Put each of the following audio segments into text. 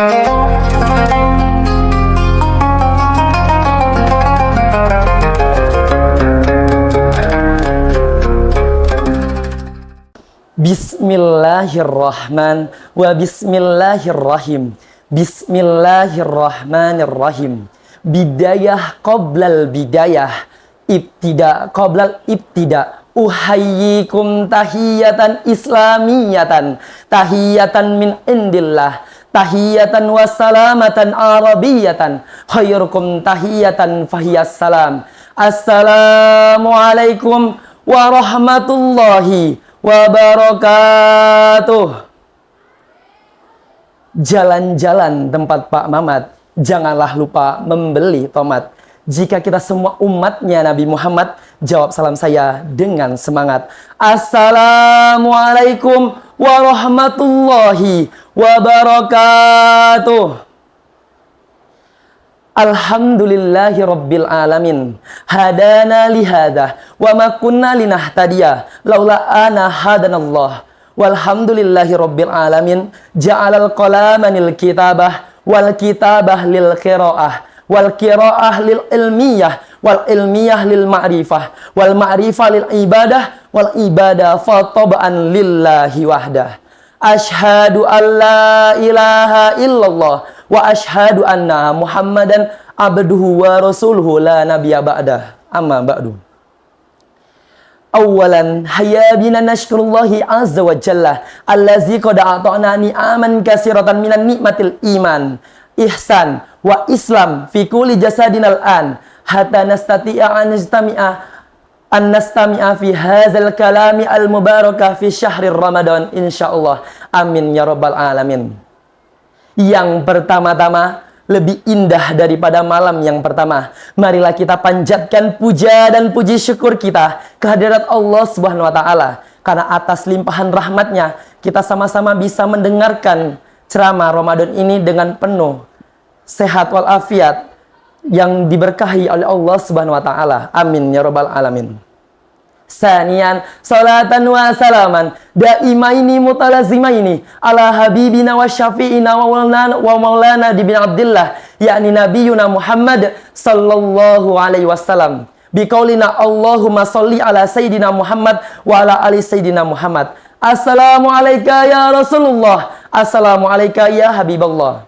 Bismillahirrahim. Bismillahirrahmanirrahim. Bidayah qoblal bidayah, ibtida qoblal ibtida. Uhayyikum tahiyatan islamiyatan, tahiyatan min indillah, tahiyatan wassalamatan arabiyatan, khairukum tahiyatan fahiyas salam. Assalamualaikum warahmatullahi wabarakatuh. Jalan-jalan tempat Pak Mamat, janganlah lupa membeli tomat. Jika kita semua umatnya Nabi Muhammad, jawab salam saya dengan semangat. Assalamualaikum warahmatullahi wabarakatuh. Alhamdulillahi rabbil alamin, hadana lihada wa ma kunna linahtadiya laula ana hadanallah. Walhamdulillahi rabbil alamin, ja'alal qalamanil kitabah wal kitabah lil qiraah wal qiraah lil ilmiyah wal ilmiyah lil ma'rifah wal ma'rifah lil ibadah wal ibadah fataba'an lillahi wahdah. Ashhadu an la ilaha illallah wa ashhadu anna Muhammadan abduhu wa rasuluhu la nabiyya ba'dah. Amma ba'du. Awalan hayya bina nashkurullahi azza wa jalla allazi qad a'ta'na ni'aman katsiratan minan nikmatil iman ihsan wa islam fi kulli jasadinal an hatta nastati'a an nastami'a fi hadzal kalami al mubarakah fi syahrir ramadan insyaallah. Amin ya rabbal alamin. Yang pertama-tama, lebih indah daripada malam yang pertama. Marilah kita panjatkan puja dan puji syukur kita kehadirat Allah Subhanahu wa taala, karena atas limpahan rahmatnya kita sama-sama bisa mendengarkan ceramah Ramadan ini dengan penuh sehat walafiat yang diberkahi oleh Allah Subhanahu wa taala. Amin ya rabbal alamin. Sanian, salatan wa salaman daimaini mutalazimaini ala habibina wa syafi'ina wa maulana bin Abdillah, yakni nabiyuna Muhammad sallallahu alaihi wasallam. Biqaulina Allahumma sholli ala sayyidina Muhammad wa ala ali sayyidina Muhammad. Assalamu alayka ya Rasulullah, assalamu alayka ya Habiballah.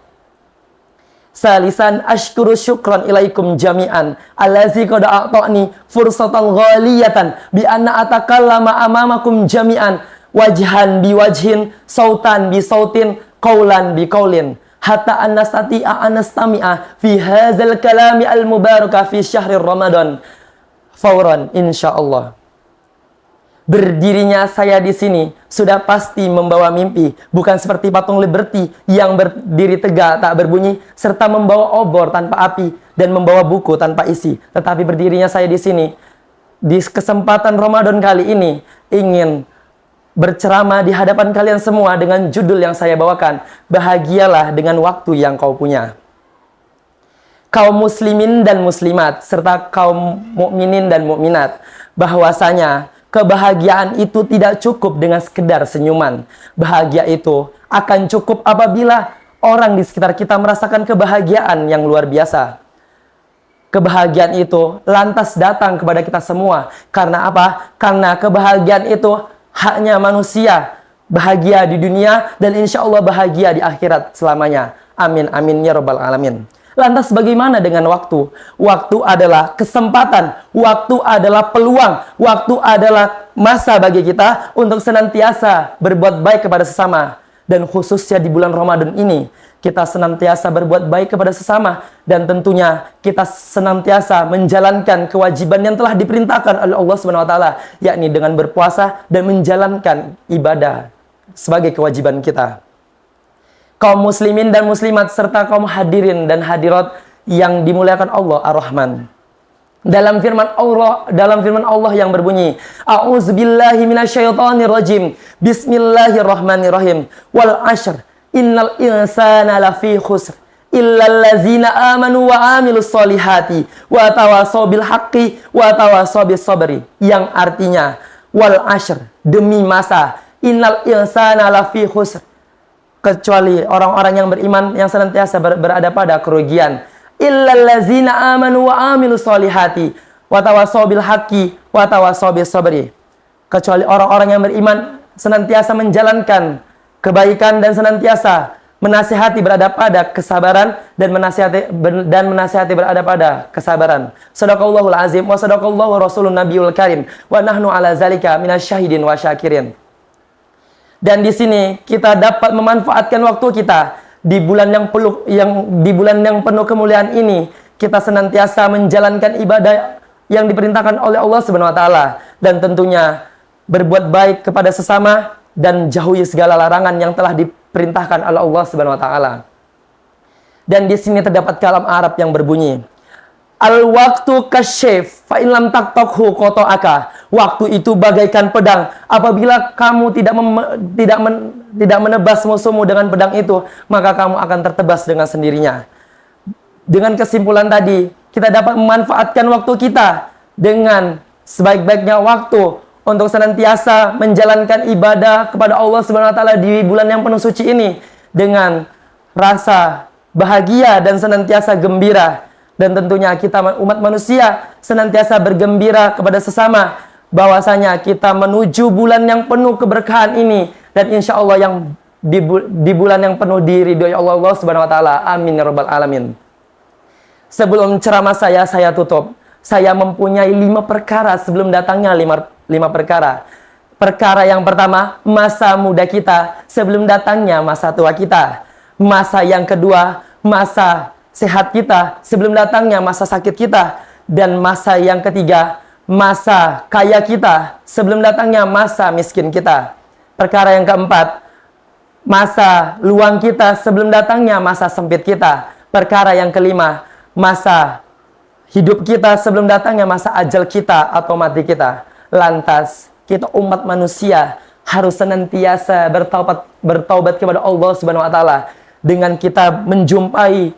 Salisan, ashkuru syukran ilaikum jami'an allazi qad a'ta'ni fursatan ghaliyatan bi anna atakallama amamakum jami'an wajhan bi wajhin, sautan bi sautin, qaulan bi qaulin, hatta an nastati'a an nastami'a fi hadzal kalami al mubarakah fi syahrir ramadan fauran insyaallah. Berdirinya saya di sini sudah pasti membawa mimpi, bukan seperti patung Liberty yang berdiri tegak tak berbunyi, serta membawa obor tanpa api dan membawa buku tanpa isi. Tetapi berdirinya saya di sini di kesempatan Ramadan kali ini ingin berceramah di hadapan kalian semua dengan judul yang saya bawakan, bahagialah dengan waktu yang kau punya. Kaum muslimin dan muslimat serta kaum mukminin dan mukminat, bahwasanya kebahagiaan itu tidak cukup dengan sekedar senyuman. Bahagia itu akan cukup apabila orang di sekitar kita merasakan kebahagiaan yang luar biasa. Kebahagiaan itu lantas datang kepada kita semua. Karena apa? Karena kebahagiaan itu haknya manusia. Bahagia di dunia dan insya Allah bahagia di akhirat selamanya. Amin, amin, ya rabbal alamin. Lantas bagaimana dengan waktu? Waktu adalah kesempatan, waktu adalah peluang, waktu adalah masa bagi kita untuk senantiasa berbuat baik kepada sesama. Dan khususnya di bulan Ramadan ini, kita senantiasa berbuat baik kepada sesama. Dan tentunya kita senantiasa menjalankan kewajiban yang telah diperintahkan oleh Allah SWT, yakni dengan berpuasa dan menjalankan ibadah sebagai kewajiban kita. Kaum muslimin dan muslimat serta kaum hadirin dan hadirat yang dimuliakan Allah Ar-Rahman. Dalam firman Allah yang berbunyi, A'udzubillahi minasyaitonirrajim. Bismillahirrahmanirrahim. Wal 'ashr. Innal insana lafi khusr. Illal ladzina amanu wa 'amilus solihati wa tawasaw bil haqqi wa tawasaw bis sabri. Yang artinya, wal 'ashr, demi masa. Innal insana lafi khusr. kecuali orang-orang yang beriman yang senantiasa berada pada kerugian. Illallazina amanu wa amilus solihati wa tawasaw bil haqqi wa tawasaw bis sabri. Kecuali orang-orang yang beriman senantiasa menjalankan kebaikan dan senantiasa menasihati berada pada kesabaran dan menasihati berada pada kesabaran. Shadaqallahul azim wa shadaqallahu rasulun nabiyul karim wa nahnu ala zalika minasyahidin wa syakirin. Dan di sini kita dapat memanfaatkan waktu kita di bulan yang penuh kemuliaan ini. Kita senantiasa menjalankan ibadah yang diperintahkan oleh Allah Subhanahu wa taala dan tentunya berbuat baik kepada sesama dan jauhi segala larangan yang telah diperintahkan oleh Allah Subhanahu wa taala. Dan di sini terdapat kalam Arab yang berbunyi, al-waqtu kasyif fa in lam taqtaqhu qata'aka. Waktu itu bagaikan pedang, apabila kamu tidak menebas musuhmu dengan pedang itu, maka kamu akan tertebas dengan sendirinya. Dengan kesimpulan tadi, kita dapat memanfaatkan waktu kita dengan sebaik-baiknya waktu untuk senantiasa menjalankan ibadah kepada Allah Subhanahu wa taala di bulan yang penuh suci ini dengan rasa bahagia dan senantiasa gembira. Dan tentunya kita umat manusia senantiasa bergembira kepada sesama bahwasanya kita menuju bulan yang penuh keberkahan ini, dan insya Allah yang di bulan yang penuh diridhoi Allah Subhanahu wa taala. Amin ya rabbal alamin. Sebelum ceramah saya tutup. Saya mempunyai 5 perkara sebelum datangnya 5 perkara. Perkara yang pertama, masa muda kita sebelum datangnya masa tua kita. Masa yang kedua, masa sehat kita sebelum datangnya masa sakit kita. Dan masa yang ketiga, masa kaya kita sebelum datangnya masa miskin kita. Perkara yang keempat, masa luang kita sebelum datangnya masa sempit kita. Perkara yang kelima, masa hidup kita sebelum datangnya masa ajal kita atau mati kita. Lantas, kita umat manusia harus senantiasa bertaubat kepada Allah Subhanahu wa taala. Dengan kita menjumpai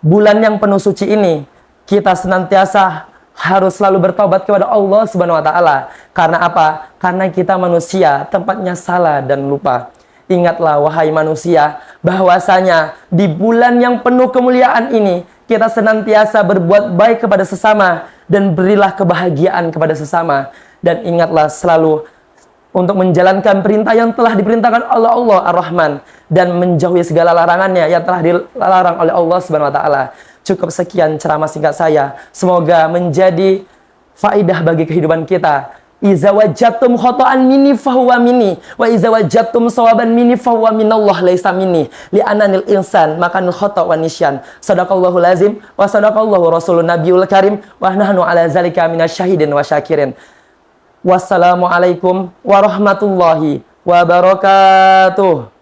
bulan yang penuh suci ini, kita senantiasa harus selalu bertaubat kepada Allah Subhanahu wa taala. Karena apa? Karena kita manusia, tempatnya salah dan lupa. Ingatlah wahai manusia, bahwasanya di bulan yang penuh kemuliaan ini, kita senantiasa berbuat baik kepada sesama dan berilah kebahagiaan kepada sesama. Dan ingatlah selalu untuk menjalankan perintah yang telah diperintahkan oleh Allah Ar-Rahman dan menjauhi segala larangannya yang telah dilarang oleh Allah Subhanahu wa taala. Cukup sekian ceramah singkat saya. Semoga menjadi faidah bagi kehidupan kita. Iza wajadtum khata'an minni fahuwa minni wa iza wajadtum sawaban minni fahuwa minallah laisa minni li'ananil insan makanul khata' wa nisyan. Shadaqallahul azim wa shadaqallahu rasulun nabiyul karim wa nahnu ala zalika minasyahidin wa syakirin. Wassalamualaikum warahmatullahi wabarakatuh.